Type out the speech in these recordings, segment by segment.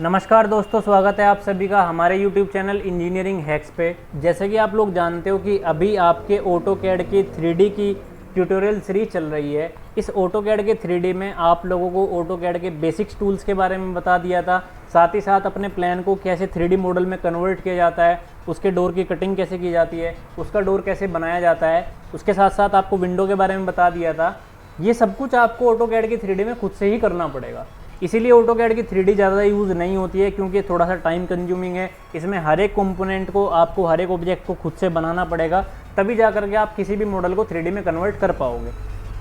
नमस्कार दोस्तों, स्वागत है आप सभी का हमारे YouTube चैनल इंजीनियरिंग हैक्स पे। जैसे कि आप लोग जानते हो कि अभी आपके ऑटोकैड की 3D की ट्यूटोरियल सीरीज चल रही है। इस ऑटोकैड के 3D में आप लोगों को ऑटोकैड के बेसिक्स टूल्स के बारे में बता दिया था, साथ ही साथ अपने प्लान को कैसे 3D मॉडल में कन्वर्ट किया जाता है, उसके डोर की कटिंग कैसे की जाती है, उसका डोर कैसे बनाया जाता है, उसके साथ साथ आपको विंडो के बारे में बता दिया था। ये सब कुछ आपको ऑटोकैड की 3D में खुद से ही करना पड़ेगा। इसीलिए ऑटोकैड की 3D ज़्यादा यूज़ नहीं होती है, क्योंकि थोड़ा सा टाइम कंज्यूमिंग है। इसमें हर एक कंपोनेंट को आपको, हर एक ऑब्जेक्ट को खुद से बनाना पड़ेगा, तभी जा करके आप किसी भी मॉडल को 3D में कन्वर्ट कर पाओगे।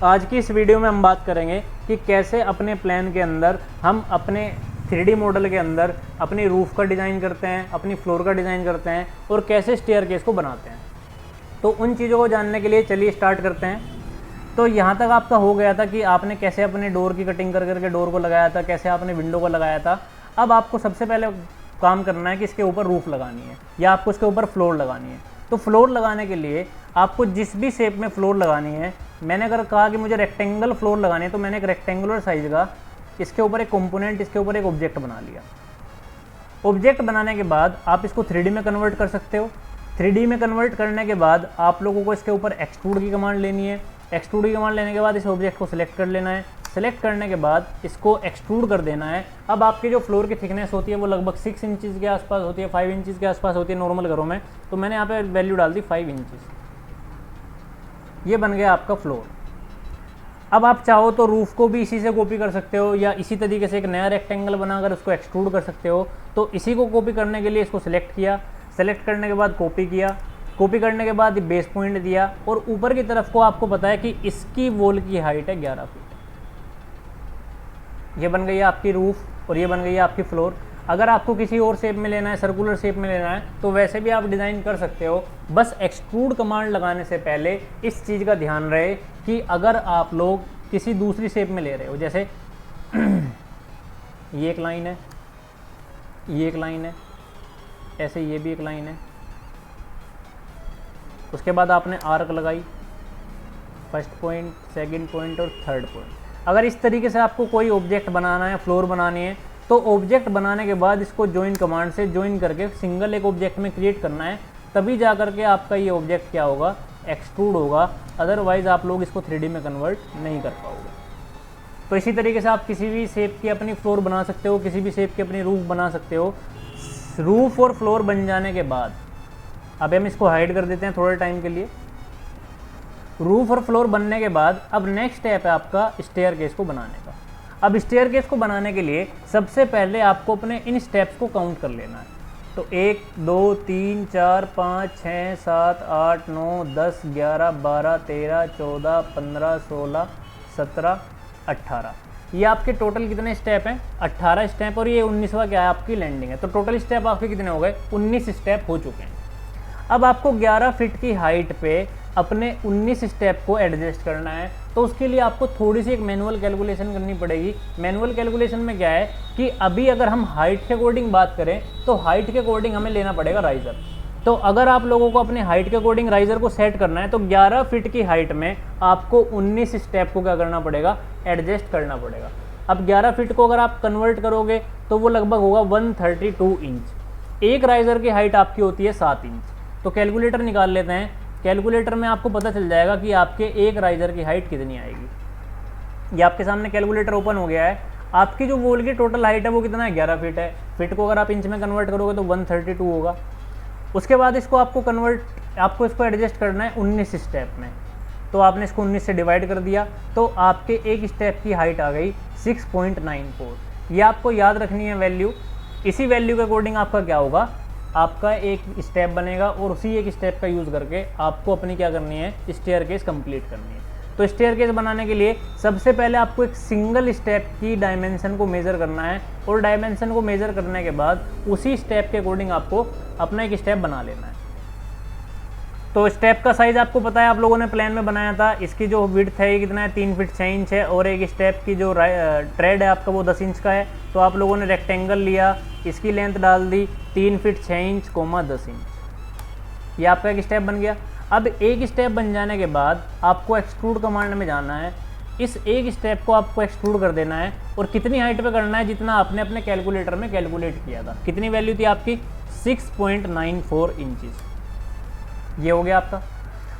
आज की इस वीडियो में हम बात करेंगे कि कैसे अपने प्लान के अंदर हम अपने 3D मॉडल के अंदर अपनी रूफ़ का डिज़ाइन करते हैं, अपनी फ्लोर का डिज़ाइन करते हैं और कैसे स्टेयरकेस को बनाते हैं। तो उन चीज़ों को जानने के लिए चलिए स्टार्ट करते हैं। तो यहाँ तक आपका हो गया था कि आपने कैसे अपने डोर की कटिंग कर करके डोर को लगाया था, कैसे आपने विंडो को लगाया था। अब आपको सबसे पहले काम करना है कि इसके ऊपर रूफ़ लगानी है या आपको इसके ऊपर फ्लोर लगानी है। तो फ्लोर लगाने के लिए आपको जिस भी शेप में फ्लोर लगानी है, मैंने अगर कहा कि मुझे रेक्टेंगल फ्लोर लगानी है तो मैंने एक रेक्टेंगुलर साइज़ का इसके ऊपर एक कंपोनेंट, इसके ऊपर एक ऑब्जेक्ट बना लिया। ऑब्जेक्ट बनाने के बाद आप इसको 3D में कन्वर्ट कर सकते हो। 3D में कन्वर्ट करने के बाद आप लोगों को इसके ऊपर एक्सट्रूड की कमांड लेनी है। एक्सट्रूड की कमांड लेने के बाद इस ऑब्जेक्ट को सिलेक्ट कर लेना है। सेलेक्ट करने के बाद इसको एक्सट्रूड कर देना है। अब आपकी जो फ्लोर की थिकनेस होती है वो लगभग 6 इंचज़ के आसपास होती है, 5 इंचज़ के आसपास होती है नॉर्मल घरों में। तो मैंने यहाँ पे वैल्यू डाल दी 5 इंचज़। ये बन गया आपका फ्लोर। अब आप चाहो तो रूफ़ को भी इसी से कॉपी कर सकते हो या इसी तरीके से एक नया रेक्टेंगल बनाकर उसको एक्सट्रूड कर सकते हो। तो इसी को कॉपी करने के लिए इसको सिलेक्ट किया, सेलेक्ट करने के बाद कॉपी किया, कॉपी करने के बाद बेस पॉइंट दिया और ऊपर की तरफ को आपको पता है कि इसकी वॉल की हाइट है 11 फीट। ये बन गई है आपकी रूफ़ और ये बन गई है आपकी फ्लोर। अगर आपको किसी और शेप में लेना है, सर्कुलर शेप में लेना है, तो वैसे भी आप डिज़ाइन कर सकते हो। बस एक्सट्रूड कमांड लगाने से पहले इस चीज़ का ध्यान रहे कि अगर आप लोग किसी दूसरी शेप में ले रहे हो, जैसे ये एक लाइन है, ये एक लाइन है, ऐसे ये भी एक लाइन है, उसके बाद आपने आर्क लगाई, फर्स्ट पॉइंट, सेकंड पॉइंट और थर्ड पॉइंट। अगर इस तरीके से आपको कोई ऑब्जेक्ट बनाना है, फ्लोर बनानी है, तो ऑब्जेक्ट बनाने के बाद इसको ज्वाइन कमांड से ज्वाइन करके सिंगल एक ऑब्जेक्ट में क्रिएट करना है, तभी जा करके आपका ये ऑब्जेक्ट क्या होगा, एक्सट्रूड होगा। अदरवाइज़ आप लोग इसको 3D में कन्वर्ट नहीं कर पाओगे। तो इसी तरीके से आप किसी भी शेप की अपनी फ्लोर बना सकते हो, किसी भी शेप की अपनी रूफ़ बना सकते हो। रूफ़ और फ्लोर बन जाने के बाद अब हम इसको हाइड कर देते हैं थोड़े टाइम के लिए। रूफ़ और फ्लोर बनने के बाद अब नेक्स्ट स्टेप है आपका स्टेयरकेस को बनाने का। अब स्टेयरकेस को बनाने के लिए सबसे पहले आपको अपने इन स्टेप्स को काउंट कर लेना है। तो 1 2 3 4 5 6 7 8 9 10 11 12 13 14 15 16 17 18। ये आपके टोटल कितने स्टेप हैं? 18 स्टेप। और ये 19वां क्या है, आपकी लैंडिंग है। तो टोटल स्टेप आपके कितने हो गए? 19 स्टेप हो चुके हैं। अब आपको 11 फीट की हाइट पे अपने 19 स्टेप को एडजस्ट करना है। तो उसके लिए आपको थोड़ी सी एक मैनुअल कैलकुलेशन करनी पड़ेगी। मैनुअल कैलकुलेशन में क्या है कि अभी अगर हम हाइट के अकॉर्डिंग बात करें तो हाइट के अकॉर्डिंग हमें लेना पड़ेगा राइज़र। तो अगर आप लोगों को अपने हाइट के अकॉर्डिंग राइज़र को सेट करना है तो 11 फीट की हाइट में आपको 19 स्टेप को क्या करना पड़ेगा, एडजस्ट करना पड़ेगा। अब 11 फीट को अगर आप कन्वर्ट करोगे तो वो लगभग होगा 132 इंच। एक राइज़र की हाइट आपकी होती है 7 इंच। तो कैलकुलेटर निकाल लेते हैं। कैलकुलेटर में आपको पता चल जाएगा कि आपके एक राइज़र की हाइट कितनी आएगी। ये आपके सामने कैलकुलेटर ओपन हो गया है। आपकी जो वॉल की टोटल हाइट है वो कितना है, 11 फीट है। फीट को अगर आप इंच में कन्वर्ट करोगे तो 132 होगा। उसके बाद इसको आपको इसको एडजस्ट करना है 19 स्टेप में। तो आपने इसको 19 से डिवाइड कर दिया तो आपके एक स्टेप की हाइट आ गई 6.94। ये आपको याद रखनी है वैल्यू। इसी वैल्यू के अकॉर्डिंग आपका क्या होगा, आपका एक स्टेप बनेगा और उसी एक स्टेप का यूज़ करके आपको अपनी क्या करनी है, स्टेयरकेस कंप्लीट करनी है। तो स्टेयरकेस बनाने के लिए सबसे पहले आपको एक सिंगल स्टेप की डायमेंशन को मेज़र करना है और डायमेंशन को मेज़र करने के बाद उसी स्टेप के अकॉर्डिंग आपको अपना एक स्टेप बना लेना है। तो स्टेप का साइज़ आपको पता है, आप लोगों ने प्लान में बनाया था। इसकी जो विड्थ है ये कितना है, 3 फीट 6 इंच है और एक स्टेप की जो ट्रेड है आपका वो 10 इंच का है। तो आप लोगों ने रेक्टेंगल लिया, इसकी लेंथ डाल दी 3 फीट 6 इंच, 10 इंच। ये आपका एक स्टेप बन गया। अब एक स्टेप बन जाने के बाद आपको एक्सट्रूड कमांड में जाना है। इस एक स्टेप को आपको एक्सट्रूड कर देना है और कितनी हाइट पे करना है, जितना आपने अपने कैलकुलेटर में कैलकुलेट किया था। कितनी वैल्यू थी आपकी? 6.94 इंचेस। ये हो गया आपका।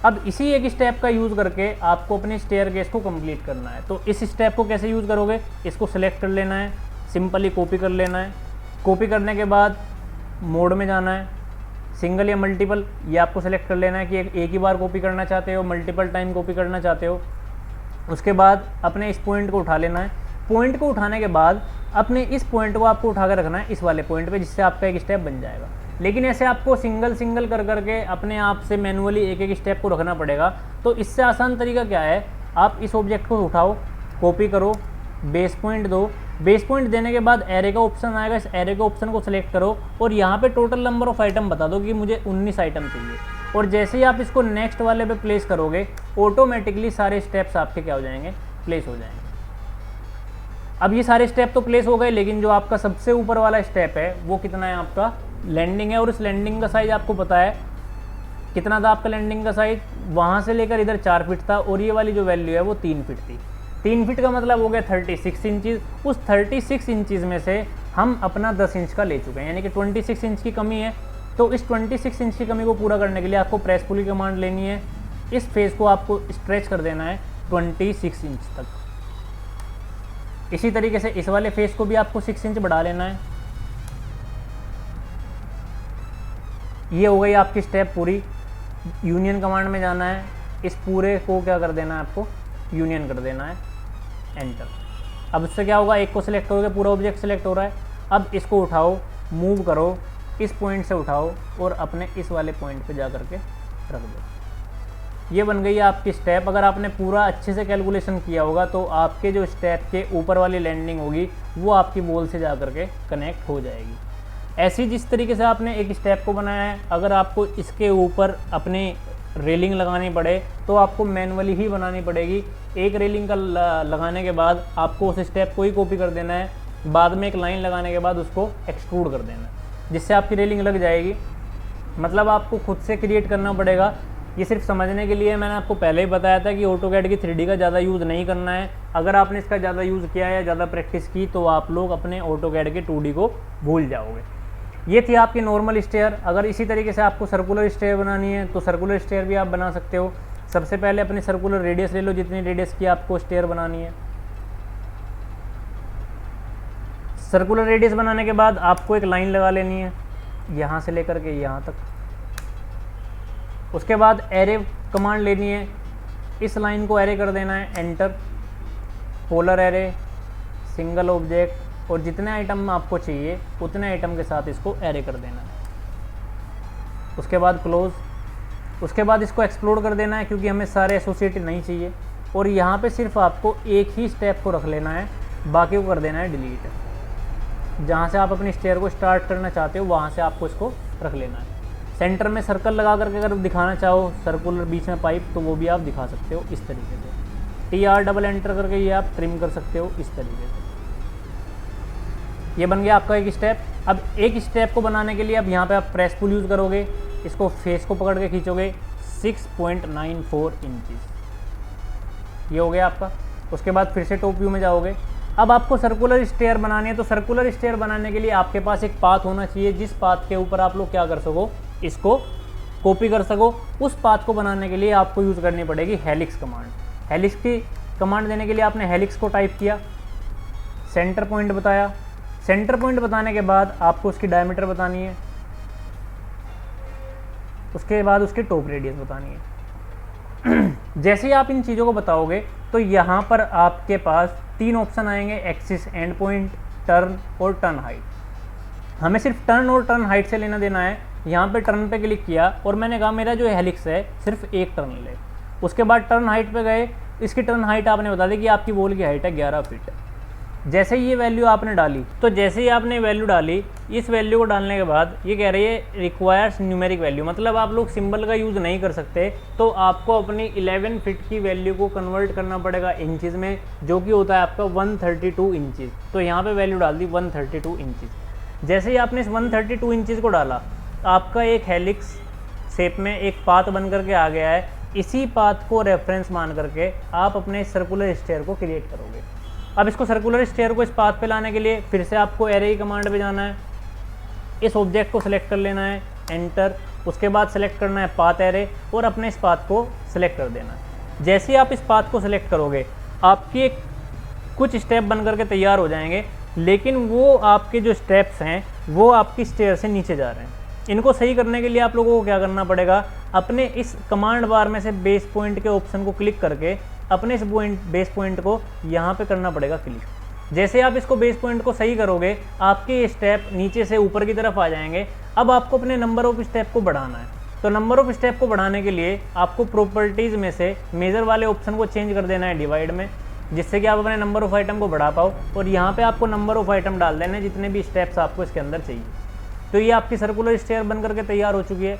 अब इसी एक स्टेप का यूज़ करके आपको अपने स्टेयरकेस को कंप्लीट करना है। तो इस स्टेप को कैसे यूज़ करोगे? इसको सेलेक्ट कर लेना है, सिंपली कॉपी कर लेना है। कॉपी करने के बाद मोड में जाना है, सिंगल या मल्टीपल ये आपको सेलेक्ट कर लेना है कि एक ही बार कॉपी करना चाहते हो, मल्टीपल टाइम कॉपी करना चाहते हो। उसके बाद अपने इस पॉइंट को उठा लेना है। पॉइंट को उठाने के बाद अपने इस पॉइंट को आपको उठा कर रखना है इस वाले पॉइंट पे, जिससे आपका एक स्टेप बन जाएगा। लेकिन ऐसे आपको सिंगल सिंगल कर करके अपने आप से मैनुअली एक एक स्टेप को रखना पड़ेगा। तो इससे आसान तरीका क्या है, आप इस ऑब्जेक्ट को उठाओ, कॉपी करो, बेस पॉइंट दो। बेस पॉइंट देने के बाद एरे का ऑप्शन आएगा, इस एरे के ऑप्शन को सिलेक्ट करो और यहाँ पे टोटल नंबर ऑफ आइटम बता दो कि मुझे 19 आइटम चाहिए। और जैसे ही आप इसको नेक्स्ट वाले पे प्लेस करोगे, ऑटोमेटिकली सारे स्टेप्स आपके क्या हो जाएंगे? प्लेस हो जाएंगे। अब ये सारे स्टेप तो प्लेस हो गए, लेकिन जो आपका सबसे ऊपर वाला स्टेप है वो कितना है? आपका लैंडिंग है। और इस लैंडिंग का साइज़ आपको पता है कितना था आपका लैंडिंग का साइज़? वहाँ से लेकर इधर 4 फीट था और ये वाली जो वैल्यू है वो 3 फीट थी। 3 फीट का मतलब हो गया 36 इंचज़। उस 36 इंचज़ में से हम अपना 10 इंच का ले चुके हैं, यानी कि 26 इंच की कमी है। तो इस 26 इंच की कमी को पूरा करने के लिए आपको प्रेस पुल की कमांड लेनी है। इस फेस को आपको स्ट्रेच कर देना है 26 इंच तक। इसी तरीके से इस वाले फेस को भी आपको 6 इंच बढ़ा लेना है। ये हो गई आपकी स्टेप पूरी। यूनियन कमांड में जाना है, इस पूरे को क्या कर देना है? आपको यूनियन कर देना है, एंटर। अब इससे क्या होगा? एक को सिलेक्ट करोगे, पूरा ऑब्जेक्ट सिलेक्ट हो रहा है। अब इसको उठाओ, मूव करो, इस पॉइंट से उठाओ और अपने इस वाले पॉइंट पे जा करके रख दो। ये बन गई है आपकी स्टेप। अगर आपने पूरा अच्छे से कैलकुलेशन किया होगा तो आपके जो स्टेप के ऊपर वाली लैंडिंग होगी वो आपकी बॉल से जा करके कनेक्ट हो जाएगी। ऐसी जिस तरीके से आपने एक स्टेप को बनाया है, अगर आपको इसके ऊपर अपने रेलिंग लगानी पड़े तो आपको मैनुअली ही बनानी पड़ेगी। एक रेलिंग का लगाने के बाद आपको उस स्टेप को ही कॉपी कर देना है, बाद में एक लाइन लगाने के बाद उसको एक्सट्रूड कर देना है, जिससे आपकी रेलिंग लग जाएगी। मतलब आपको खुद से क्रिएट करना पड़ेगा। ये सिर्फ समझने के लिए मैंने आपको पहले ही बताया था कि ऑटोकैड की 3D का ज़्यादा यूज़ नहीं करना है। अगर आपने इसका ज़्यादा यूज़ किया है, ज़्यादा प्रैक्टिस की, तो आप लोग अपने ऑटोकैड के 2D को भूल जाओगे। ये थी आपकी नॉर्मल स्टेयर। अगर इसी तरीके से आपको सर्कुलर स्टेयर बनानी है तो सर्कुलर स्टेयर भी आप बना सकते हो। सबसे पहले अपनी सर्कुलर रेडियस ले लो, जितनी रेडियस की आपको स्टेयर बनानी है। सर्कुलर रेडियस बनाने के बाद आपको एक लाइन लगा लेनी है, यहाँ से लेकर के यहाँ तक। उसके बाद एरे कमांड लेनी है, इस लाइन को एरे कर देना है, enter. Polar array, single object, और जितने आइटम आपको चाहिए उतने आइटम के साथ इसको एरे कर देना है। उसके बाद क्लोज। उसके बाद इसको एक्सप्लोर कर देना है, क्योंकि हमें सारे एसोसिएटेड नहीं चाहिए। और यहाँ पे सिर्फ आपको एक ही स्टेप को रख लेना है, बाकी को कर देना है डिलीट। जहाँ से आप अपनी स्टेयर को स्टार्ट करना चाहते हो वहाँ से आपको इसको रख लेना है। सेंटर में सर्कल लगा करके अगर दिखाना चाहो सर्कुलर बीच में पाइप, तो वो भी आप दिखा सकते हो इस तरीके से। TR डबल एंटर करके ये आप ट्रिम कर सकते हो इस तरीके से। ये बन गया आपका एक स्टेप। अब एक स्टेप को बनाने के लिए अब यहाँ पे आप प्रेस पुल यूज़ करोगे, इसको फेस को पकड़ के खींचोगे 6.94 इंचेस। ये हो गया आपका। उसके बाद फिर से टॉप व्यू में जाओगे। अब आपको सर्कुलर स्टेयर बनानी है, तो सर्कुलर स्टेयर बनाने के लिए आपके पास एक पाथ होना चाहिए, जिस पाथ के ऊपर आप लोग क्या कर सको? इसको कॉपी कर सको। उस पाथ को बनाने के लिए आपको यूज़ करनी पड़ेगी हेलिक्स कमांड। हेलिक्स की कमांड देने के लिए आपने हेलिक्स को टाइप किया, सेंटर पॉइंट बताया। सेंटर पॉइंट बताने के बाद आपको उसकी डायमीटर बतानी है, उसके बाद उसकी टॉप रेडियस बतानी है। जैसे ही आप इन चीज़ों को बताओगे तो यहाँ पर आपके पास 3 ऑप्शन आएंगे, एक्सिस, एंड पॉइंट, टर्न और टर्न हाइट। हमें सिर्फ टर्न और टर्न हाइट से लेना देना है। यहाँ पे टर्न पे क्लिक किया और मैंने कहा मेरा जो हेलिक्स है सिर्फ एक टर्न ले। उसके बाद टर्न हाइट पे गए, इसकी टर्न हाइट आपने बता दी कि आपकी बॉल की हाइट है 11 फीट। जैसे ही ये वैल्यू आपने डाली, तो जैसे ही आपने वैल्यू डाली, इस वैल्यू को डालने के बाद ये कह रही है रिक्वायर्स न्यूमेरिक वैल्यू, मतलब आप लोग सिंबल का यूज़ नहीं कर सकते। तो आपको अपनी 11 फीट की वैल्यू को कन्वर्ट करना पड़ेगा इंचज़ में, जो कि होता है आपका 132 इंचज़। तो यहाँ पे वैल्यू डाल दी 132 इंचज़। जैसे ही आपने इस 132 इंचज़ को डाला, आपका एक हेलिक्स शेप में एक पाथ बन करके आ गया है। इसी पाथ को रेफरेंस मान करके आप अपने सर्कुलर स्टेयर को क्रिएट करोगे। अब इसको सर्कुलर स्टेयर को इस पाथ पे लाने के लिए फिर से आपको एरे की कमांड पे जाना है, इस ऑब्जेक्ट को सिलेक्ट कर लेना है, एंटर, उसके बाद सेलेक्ट करना है पाथ एरे और अपने इस पाथ को सिलेक्ट कर देना है। जैसे ही आप इस पाथ को सिलेक्ट करोगे आपके कुछ स्टेप बन करके तैयार हो जाएंगे, लेकिन वो आपके जो स्टेप्स हैं वो आपकी स्टेयर से नीचे जा रहे हैं। इनको सही करने के लिए आप लोगों को क्या करना पड़ेगा, अपने इस कमांड बार में से बेस पॉइंट के ऑप्शन को क्लिक करके अपने इस बेस पॉइंट को यहाँ पे करना पड़ेगा क्लिक। जैसे आप इसको बेस पॉइंट को सही करोगे आपके स्टेप नीचे से ऊपर की तरफ आ जाएंगे। अब आपको अपने नंबर ऑफ स्टेप को बढ़ाना है, तो नंबर ऑफ स्टेप को बढ़ाने के लिए आपको प्रॉपर्टीज़ में से मेजर वाले ऑप्शन को चेंज कर देना है डिवाइड में, जिससे कि आप अपने नंबर ऑफ आइटम को बढ़ा पाओ। और यहाँ पे आपको नंबर ऑफ आइटम डाल देना है जितने भी स्टेप्स आपको इसके अंदर चाहिए। तो ये आपकी सर्कुलर स्टेयर बन करके तैयार हो चुकी है।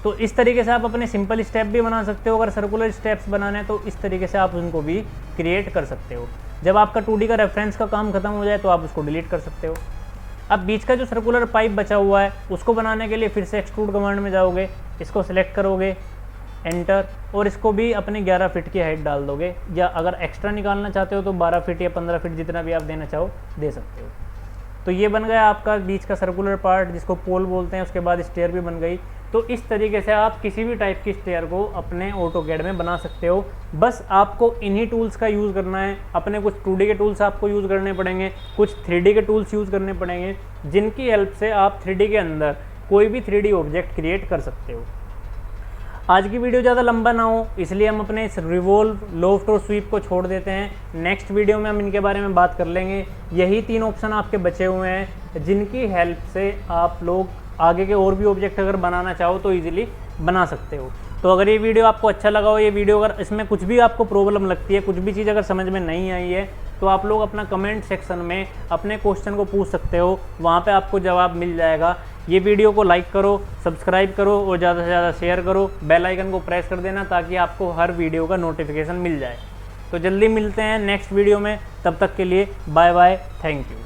तो इस तरीके से आप अपने सिंपल स्टेप भी बना सकते हो। अगर सर्कुलर स्टेप्स बनाने हैं तो इस तरीके से आप उनको भी क्रिएट कर सकते हो। जब आपका 2D का रेफरेंस का काम खत्म हो जाए तो आप उसको डिलीट कर सकते हो। अब बीच का जो सर्कुलर पाइप बचा हुआ है उसको बनाने के लिए फिर से एक्सट्रूड कमांड में जाओगे, इसको सिलेक्ट करोगे, एंटर, और इसको भी अपने 11 फीट की हाइट डाल दोगे, या अगर एक्स्ट्रा निकालना चाहते हो तो 12 फीट या 15 फीट जितना भी आप देना चाहो दे सकते हो। तो ये बन गया आपका बीच का सर्कुलर पार्ट जिसको पोल बोलते हैं। उसके बाद स्टेयर भी बन गई। तो इस तरीके से आप किसी भी टाइप की स्टेयर को अपने ऑटोकैड में बना सकते हो। बस आपको इन्हीं टूल्स का यूज़ करना है। अपने कुछ 2D के टूल्स आपको यूज़ करने पड़ेंगे, कुछ 3D के टूल्स यूज़ करने पड़ेंगे, जिनकी हेल्प से आप 3D के अंदर कोई भी 3D ऑब्जेक्ट क्रिएट कर सकते हो। आज की वीडियो ज़्यादा लंबा ना हो इसलिए हम अपने इस रिवॉल्व, लोफ्ट और स्वीप को छोड़ देते हैं। नेक्स्ट वीडियो में हम इनके बारे में बात कर लेंगे। यही 3 ऑप्शन आपके बचे हुए हैं जिनकी हेल्प से आप लोग आगे के और भी ऑब्जेक्ट अगर बनाना चाहो तो ईजिली बना सकते हो। तो अगर ये वीडियो आपको अच्छा लगा हो, ये वीडियो अगर इसमें कुछ भी आपको प्रॉब्लम लगती है, कुछ भी चीज़ अगर समझ में नहीं आई है, तो आप लोग अपना कमेंट सेक्शन में अपने क्वेश्चन को पूछ सकते हो, वहाँ पे आपको जवाब मिल जाएगा। ये वीडियो को लाइक करो, सब्सक्राइब करो और ज़्यादा से ज़्यादा शेयर करो। बेल आइकन को प्रेस कर देना ताकि आपको हर वीडियो का नोटिफिकेशन मिल जाए। तो जल्दी मिलते हैं नेक्स्ट वीडियो में, तब तक के लिए बाय बाय, थैंक यू।